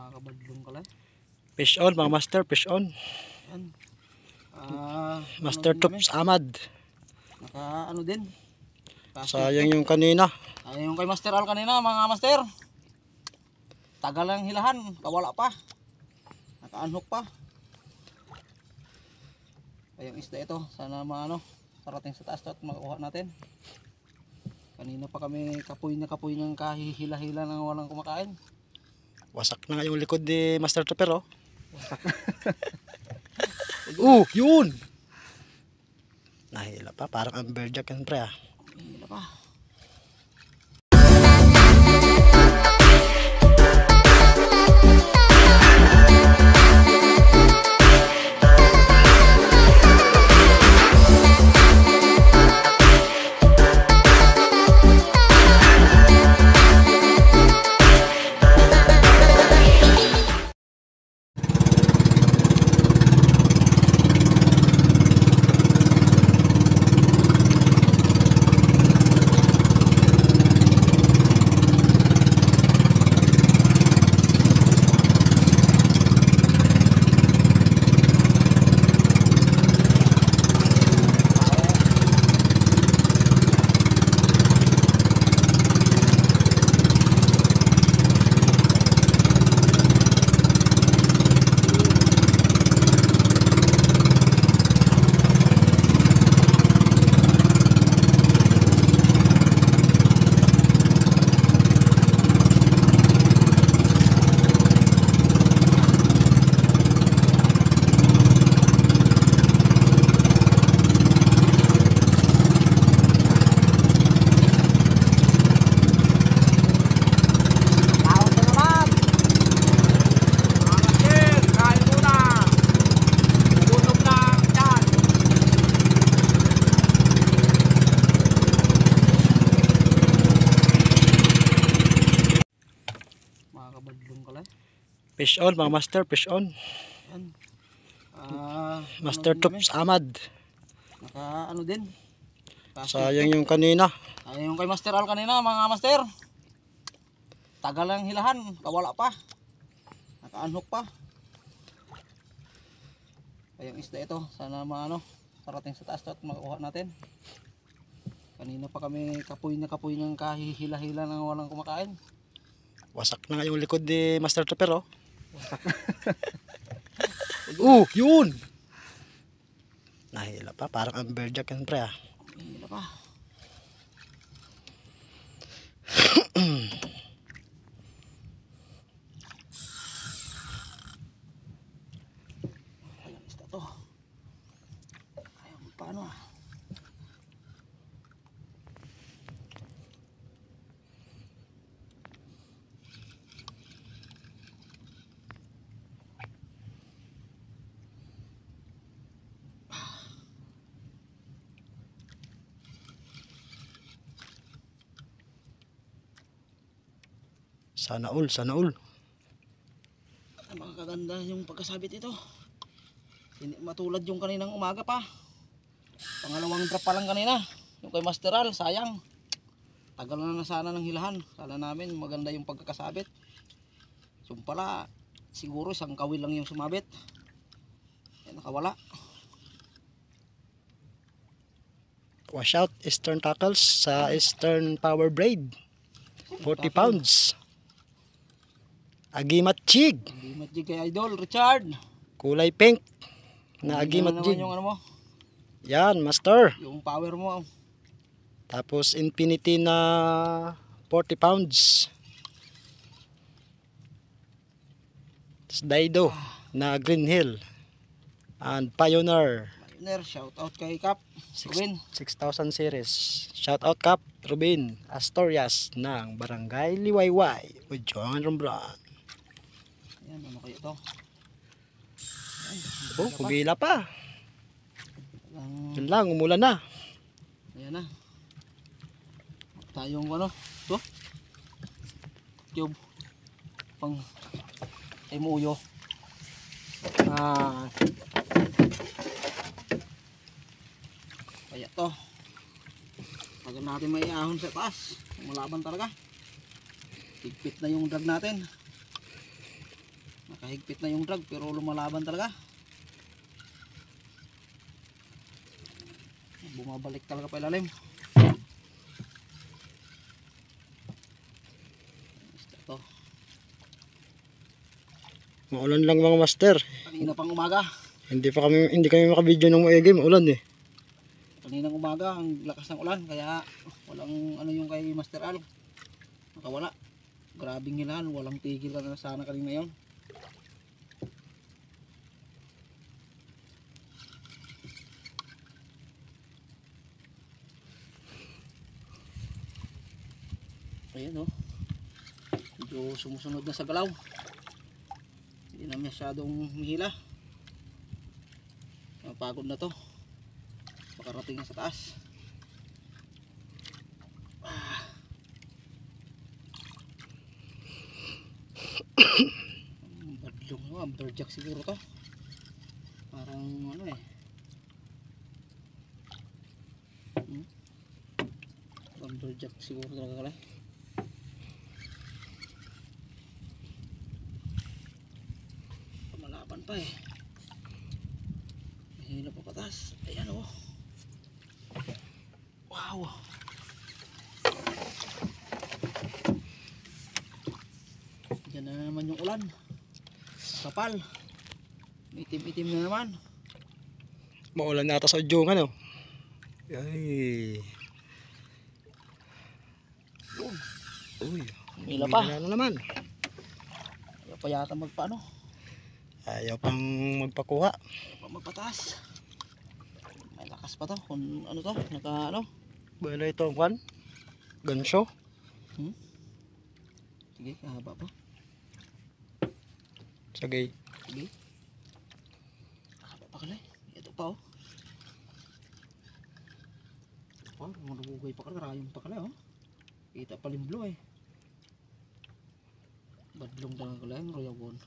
Mga kabadlong kala. Fish on mga master, fish on. Yan. Master Tops Ahmad. Naka ano din. Sayang yung kanina. Yung kay Master Al kanina mga master. Tagal lang hilahan, kawala pa. Naka-unhook pa. Kayang isda ito, sana parating sa taas at makuha natin. Kanina pa kami kapoy ng kahihila-hila nang walang kumakain. Wasak na nga yung likod ni Master Topper, oh. Wasak. Yun! Nahila pa, parang amberjack yan pre, ah. Hila pa. Fish on mga master, fish on. Yan. Master Tops Ahmad. Naka ano din. Sayang yung kanina. Yung kay Master Al kanina mga master. Tagal lang hilahan, kawala pa. Naka-unhook pa. Kayang isda ito, sana parating sa taas at makuha natin. Kanina pa kami kapoy ng kahihila-hila nang walang kumakain. Wasak na nga yung likod ni Master Topper, oh. Wasak. Yun! Nahila pa, parang amberjack yan pre, ah. Hila pa. Ayan isda to. Ayan paano ah. Sana all, sana all. Makakaganda yung pagkasabit ito. Hindi matulad yung kaninang umaga pa. Pangalawang drop pa lang kanina. Yung kay Master Al, sayang. Tagal na sana ng hilahan. Kala namin maganda yung pagkakasabit. So pala, siguro isang kawil lang yung sumabit. Yan, nakawala. Wash out Eastern Tackles sa Eastern Power Braid. 40 pounds. Agimat jig. Agimat jig kay Idol Richard. Kulay pink na agimat jig. Yung ano mo? Yan, master. Yung power mo. Tapos Infinity na 40 pounds. Tapos Dido na Green Hill. And Pioneer. Shout out kay Cap. 6,000 series. Shout out Cap Rubin Astorias ng Barangay Liwayway with John Romblon. Yan, ano kayo ito? Kumila pa. Yun lang, umulan na. Ayan na. Tayong ano? Ito. Cube. Pang muyo. Kaya to. Pag natin may ahon sa taas, malaban talaga. Higpit na yung drag natin. Nakahigpit na yung drag pero lumalaban talaga. Bumabalik talaga pa ilalim. Ito. Maulan lang mga master. Kanina pang umaga. Hindi kami makabidyo ng maigi, maulan eh. Kaninang umaga ang lakas ng ulan kaya walang ano yung kay Master Al. Nakawala. Grabing hilahan, walang tigil ka na sana kanina yon. Ayan o. Medyo sumusunod na sa galaw. Hindi na masyadong mihila. Pagod na to. Pakarating na sa taas. Badlong mo, amberjack siguro to. Parang ano eh. Amberjack siguro talaga kala. Malaban pa eh. Mahina pa patas. Ayan o. Wow. Diyan na naman yung ulan. Kapal. Itim-itim na naman. Maulan na ata sa udyungan oh. Ay. Uy. Mila pa. Mila na naman. Ayaw pa yata magpaano. Ayaw pang magpakuha. Ayaw pa magpataas. May lakas pa to. Kung ano to. Naka ano. Bala ito ang kwan. Gansyo. Sige, kahaba pa. Sagay. Sige. Kahaba pa kala. Ito pa oh. Oh, manugugay pa kala. Rayong pa kala oh. Kita pa limblo eh. Badlong talaga kala yung royabon.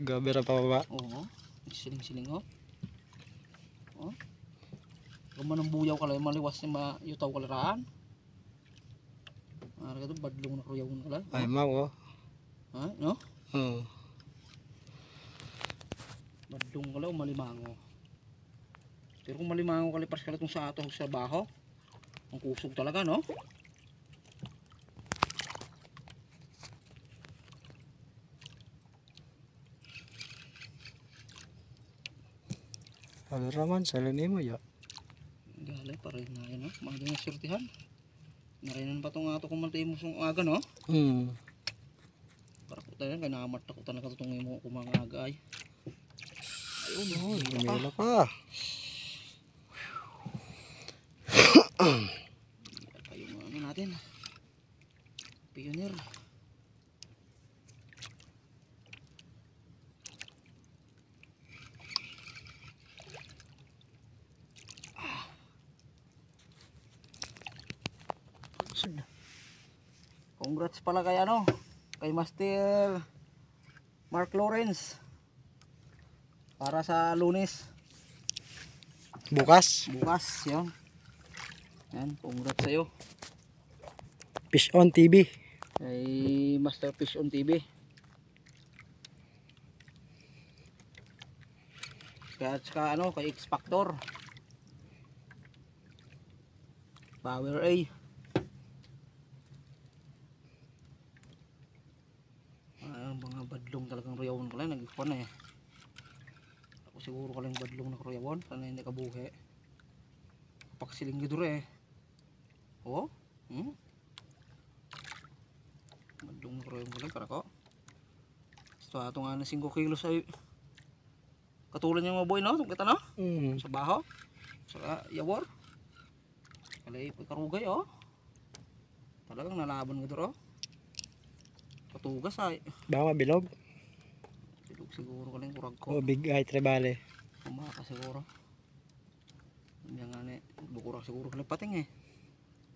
Gabera pa baba. Oo. Siling-siling oh. Oh. Gaman ng buyaw kala yung maliwas yung mayutaw kalaraan. Marga to badlong na royabon kala. Ay mau oh. Ha? No? Oo. Badlong kala o malimango. Pero kung malimango kalipas kala itong sa ato sa baho. Ang kusog talaga no? Ano raman sa lini mo ya? Galay pa rin na yun no? Maganda yung surtihan. Narinan pa itong ato kung maltay mo sung aga no? Para ko tayo kaya nakamat ako talaga itong imo kung mga aga ay. Ayun oh. Lumila pa. Pa yung ano natin. Pioneer. Congrats pala kay ano, kay Master Mark Lawrence para sa Lunes Bukas. bukas yun. Yan, congrats sa iyo Fish on TV. kay Master Fish on TV. Kaya saka ano, kay X Factor Power A. Mga badlong talagang royawon ko lang nagkuha na eh. Ako siguro ko lang badlong na royawon sana hindi kabuhi. Paksiling gidure eh. Oh? Badlong na royawon ko lang para ko. So ato nga na 5 kilos ay katulad niya mga boy no? Itong kita no? Sa baho. Sa yawor. Kalay pagkarugay oh. Talagang nalaban gidure oh. Patugas ay. Baka mabilog. Bilog siguro ka lang kurag ko. O big eye trebale. Kumaka siguro. Hindi nga ni. Bukurang siguro ka lang pating eh.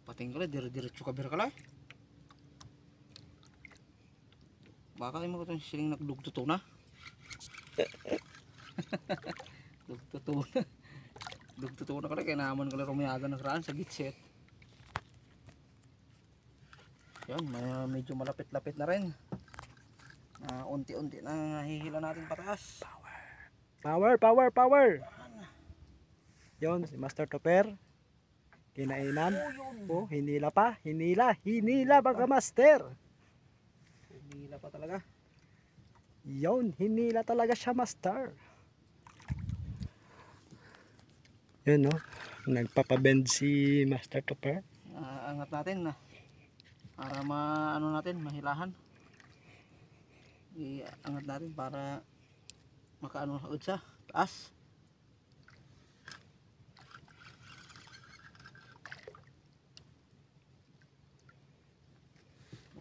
Pating ka lang. Diretso ka bira ka lang. Baka ay mo itong siling nagdugtuto na. Dugtuto na. Dugtuto na ka lang. Kaya naman ka lang rumayagan ng raan sa gitset. Yan, medyo malapit-lapit na rin. unti-unti na hihila natin pataas. Power, power, power. Yon, si Master Topper. Kinainan. Oh, hinila pa. Hinila. Hinila mga master. Hihila pa talaga. Yon, hinila talaga siya, master. Yun, no? Nagpapabend si Master Topper. Angat natin na para maano natin, mahilahan. Iangat natin para makaano agad sa taas.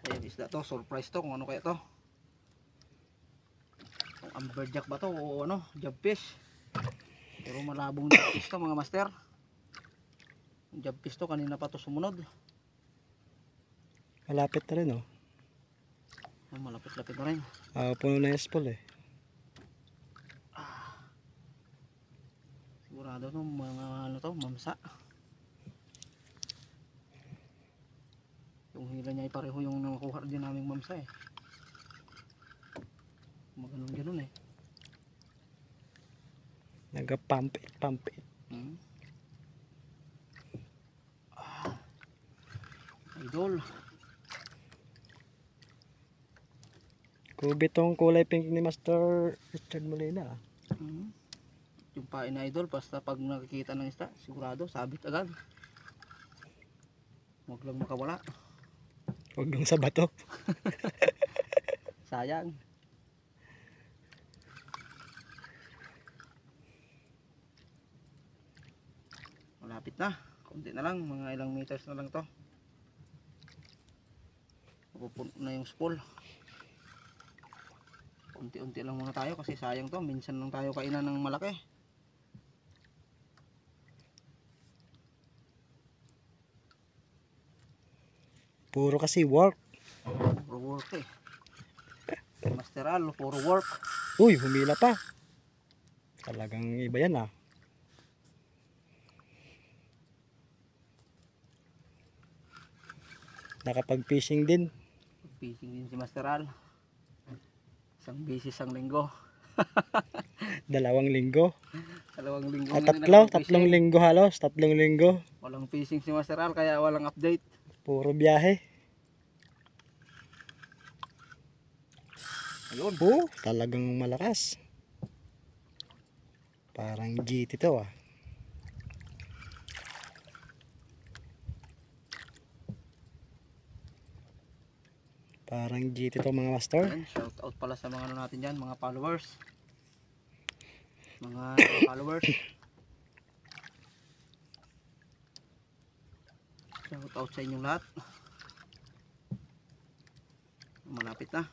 Kaya isda to, surprise to kung ano kaya to. Kung amberjack ba to o ano, jabfish. Pero malabong jabfish to mga master. Jabfish to, kanina pa to sumunod. Malapit na rin, oh. Malapit-lapit na rin. Puno na yung spool, eh. Sigurado to mga ano to, mamsa. Yung hila niya ay pareho yung nakuha din naming mamsa, eh. Maganon-ganon, eh. Nagpa-pump it, pump it. Idol. Kubi tong kulay pink ni Master Richard Molina. Yung pain na idol, basta pag nakikita ng isda, sigurado, sabit agad. Huwag lang makawala. Huwag nung sa bato. Sayang. Malapit na. Kunti na lang, mga ilang meters na lang to. Pupuno na yung spool. Unti-unti lang muna tayo kasi sayang to, minsan lang tayo kainan ng malaki. Puro kasi work. Puro work, eh. Masteral, puro work. Uy, humila pa. Talagang iba yan, ah. Nakapag-fishing din. Fishing din si Masteral. Isang beses ang linggo. 2 linggo. 2 linggo Ah, na rin 3 fishing. linggo halos. 3 linggo. Walang fishing si Masteral kaya walang update. Puro biyahe. Ayun. Talagang malakas. Parang GT to, ah. Parang GT to mga master. Ayan, shout out pala sa mga ano natin dyan, mga followers. Mga followers. Shout out sa inyong lahat. Malapit na.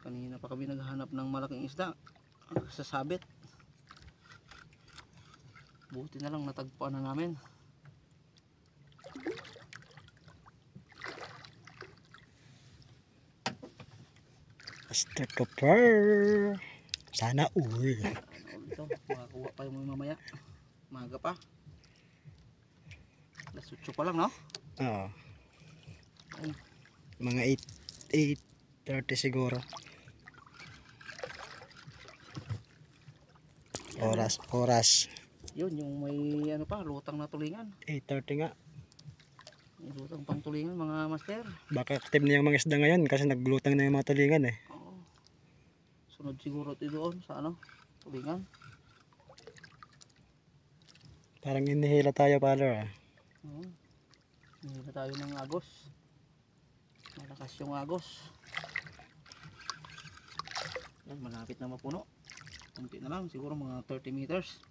Kanina pa kami naghahanap ng malaking isda sa sabit. Buti na lang natagpuan na namin. Master Topper. Sana all. Ito, makakuha pa yung mamaya. Maga pa. Alas 8 pa lang, no? Oo. Ayun. Mga 8:30 siguro. Oras. Yun, yung may ano pa, lutang na tulingan. 8:30 nga. May lutang pang tulingan, mga master. Baka active na yung mga isda ngayon kasi naglutang na yung mga tulingan, eh. Oo. Sunod siguro ito doon sa ano, tulingan. Parang inihila tayo, Father, ah. Oo. Hindi na tayo ng agos. Malakas yung agos. Yan, malapit na mapuno. Kunti na lang, siguro mga 30 meters.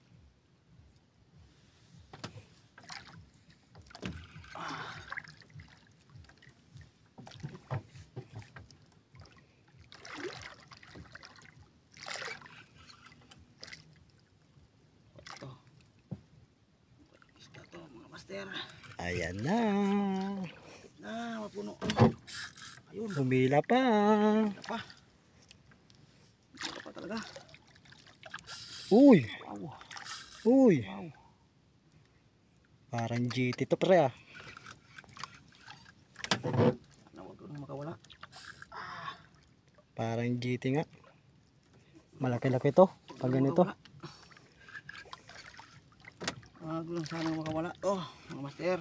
Ito. Isda to mga master. Ayan na. Mapuno. Ayun. Humila pa. Wala pa. Wala pa talaga. Uy. Wow. Uy. Wow. Parang GT to pre ah. Sana huwag kang makawala. Parang GT nga. Malaki-laki to. Pag ganito. Huwag lang sana makawala. Oh, mga master.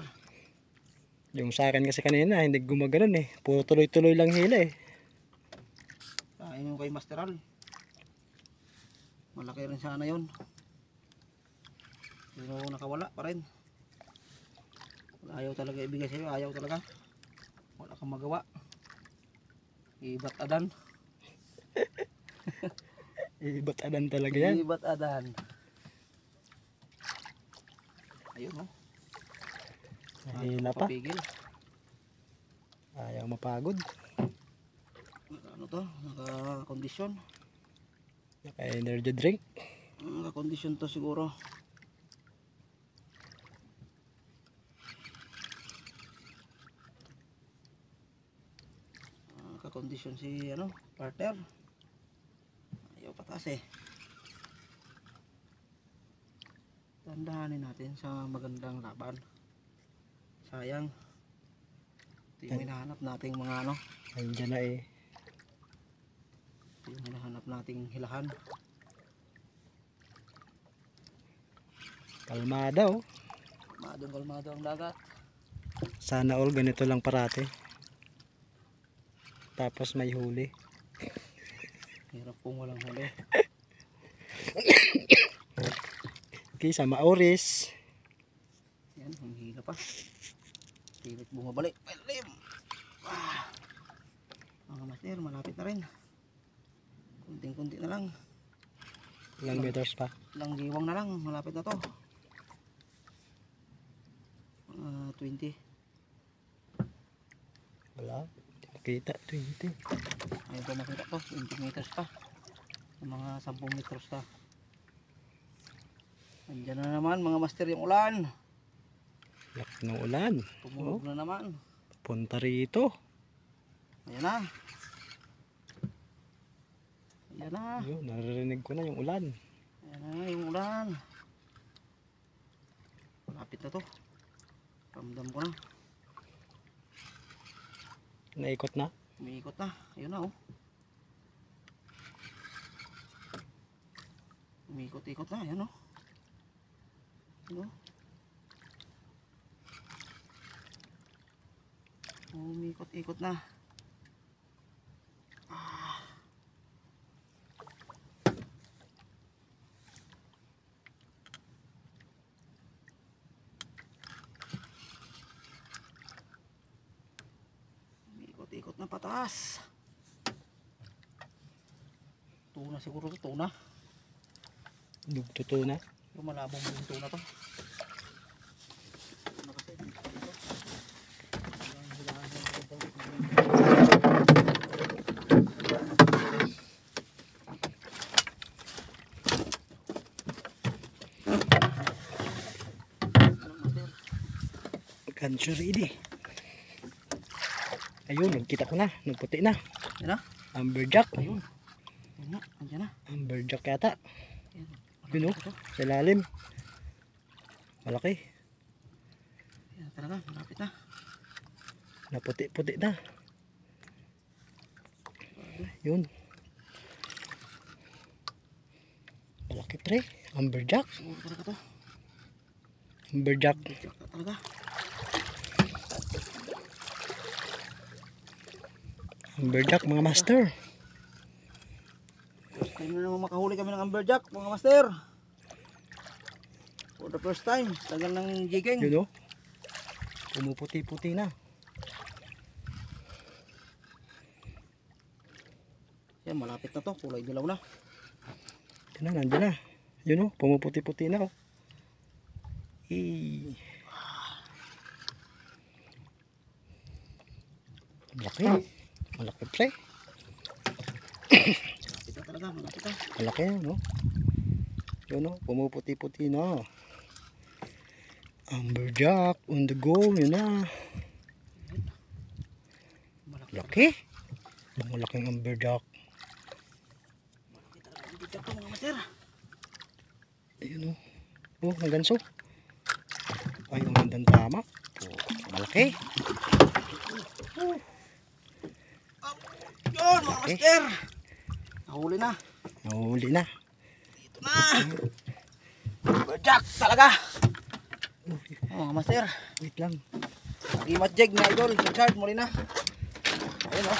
Yung sa akin kasi kanina, hindi gumaganon eh. Puro tuloy-tuloy lang hila eh. Kain yung kay Masteral. Malaki rin sana yun. Pero nakawala pa rin. Ayaw talaga ibigay sa'yo. Ayaw talaga. Wala kang magawa. Ibat adan. Ibat adan talaga yan. Ibat adan. Ayun, oh. Nahila pa. Papigil. Ayaw mapagod. Ano to? Naka-condition. Naka-energy drink. Naka-condition to siguro. Naka-condition si ano, partner. Ayaw patas eh. Tandahanin natin sa magandang laban. Sayang. Ito yung hinahanap nating mga ano. Andiyan na eh. Ito yung hinahanap nating hilahan. Kalmada oh. Kalmado ang dagat. Sana all ganito lang parati. Tapos may huli. Hirap kung walang huli. Okay, sa Maoris. Yan, humihila pa. Pilit bumabalik. Palim! Mga master, malapit na rin. Kunting-kunti na lang. Ilang meters pa? Ilang giwang na lang. Malapit na to. 20. Wala. Makita, 20. Ayun pa makita to. 20 meters pa. Mga 10 meters pa. Andiyan na naman mga master yung ulan. Laki ng ulan. Tumulog na naman. Punta rito. Ayan na. Ayan na. Ayun, naririnig ko na yung ulan. Ayan na yung ulan. Malapit na to. Ramdam ko na. Naikot na. Umiikot na. Ayun na oh. Umiikot-ikot na. Ayan oh. Ano? Umikot-ikot na. Umikot-ikot na pataas. Tuna siguro to, tuna. Dugtuto na. Yung malabong yung tuna to. Tuna kasi. Gancho ready. Ayun, nagkita ko na. Nagputi na. Yan na. Amberjack. Ayun. Ayun na. Andiyan na. Amberjack yata. Ayan. Yun oh. Malapit na to. Sa lalim. Malaki. Ayan talaga. Malapit na. Naputi-puti na. Yun. Malaki pre. Amberjack. Siguro talaga to. Amberjack. Bigyak na talaga. Amberjack mga master. First time na naman makahuli kami ng amberjack mga master. For the first time. Tagal ng jigging. Yun oh. Pumuputi-puti na. Yan, malapit na to. Kulay dilaw na. Yun na, nandyan na. Yun oh. Pumuputi-puti na oh. Malaki. Malaki pre. Malapit na talaga. Malapit na. Malaki no. Yun oh. Pumuputi-puti na. Amberjack on the go. Yun na. Malaki. Laki. Malaking amberjack. Malaki talaga ang bigyak to mga master. Ayun oh. Oh, ang ganso. Ay, ang gandang tama. Malaki. Yun mga master. Nahuli na. Nahuli na. Ito na. Berjak talaga. Oh, mga master. Wait lang. Gimat jeg na idol. Richard mo rin na. Ayun o.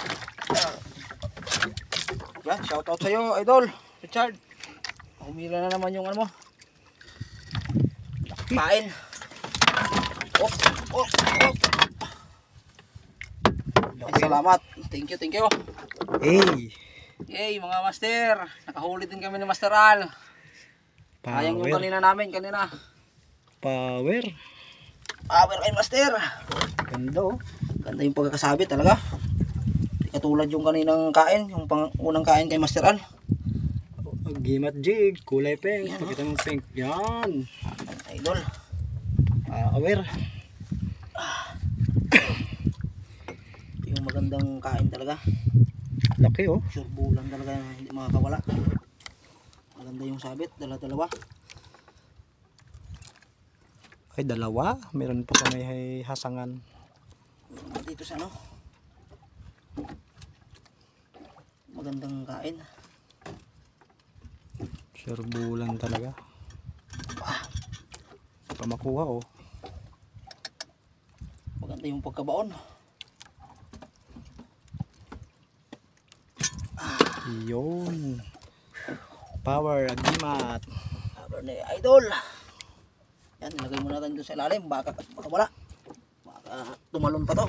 Yan, shoutout sa'yo idol. Richard. Umila na naman yung ano mo. Pain. Oh, oh, oh. Ay, salamat. Thank you, thank you. Hey. Yay, mga master. Nakahuli din kami ni Master Al. Sayang yung Power. kanina namin, kanina. Power. Power kay master. Ganda oh. Ganda yung pagkakasabit talaga. Di katulad yung kaninang kain, yung unang kain kay Master Al. Gimat jig. Kulay pink. Pakita mo pink. Yan. Idol. Power. Yung magandang kain talaga. Laki oh. Sure bulang talaga hindi makakawala. Maganda yung sabit, dala-dalawa. Ay, dalawa. Meron po kami hasangan. Dito sa ano. Magandang kain. Sure bulan talaga. Pa makuha oh. Maganda yung pagkabaon. Yun. Power agimat. Power ni idol. Yan, ilagay mo natin doon sa ilalim. Baka wala. Baka tumalon pa to.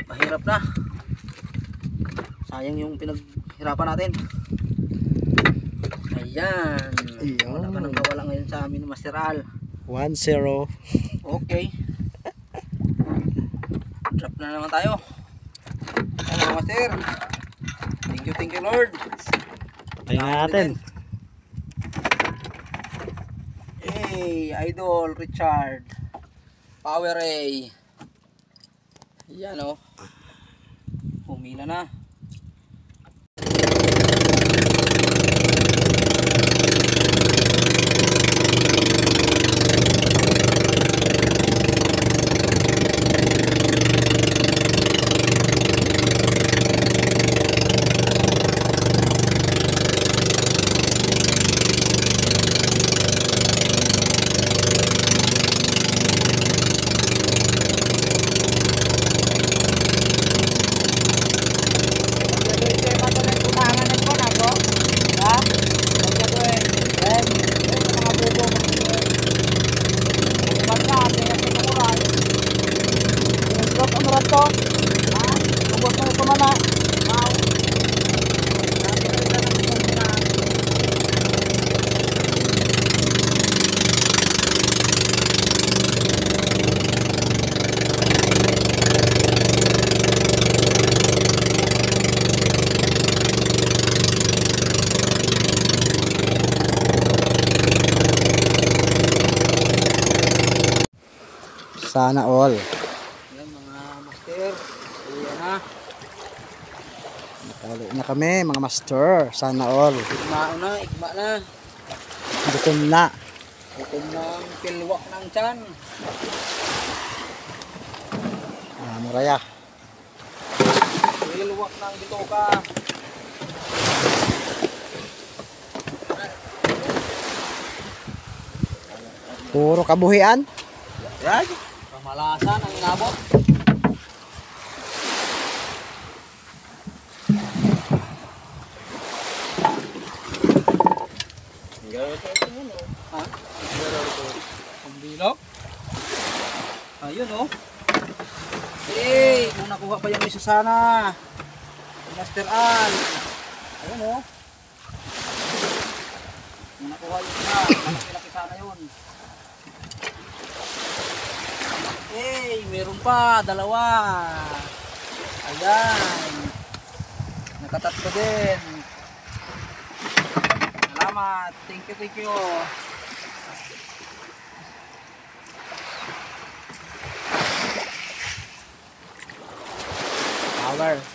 Mahirap na. Sayang yung pinaghirapan natin. Ayan. Wala ka nang kawala ngayon sa amin ni Master Al. 1-0. Okay. Drop na naman tayo. Ayan mga master. Thank you Lord. Patayin natin. Hey, Idol Richard. Power Ray. Yan o. Humila na. Sana all. Yan mga master. Ayan na. Nakalo na kami mga master. Sana all. Igmao na, igma na. Gutom na. Gutom ng pilwak ng tiyan. Muraya. Pilwak ng bitoka. Puro kabuhian. Yan. Kamalasan ang inabot. Ha? Ang bilog. Ayun oh. Hey, nung nakuha pa yung isa sana. Master Al. Ayun oh. Nung nakuha yung isa, malaki-laki sana yun. Hey, meron pa, dalawa. Ayan. Nakatatlo din. Salamat. Thank you. Power.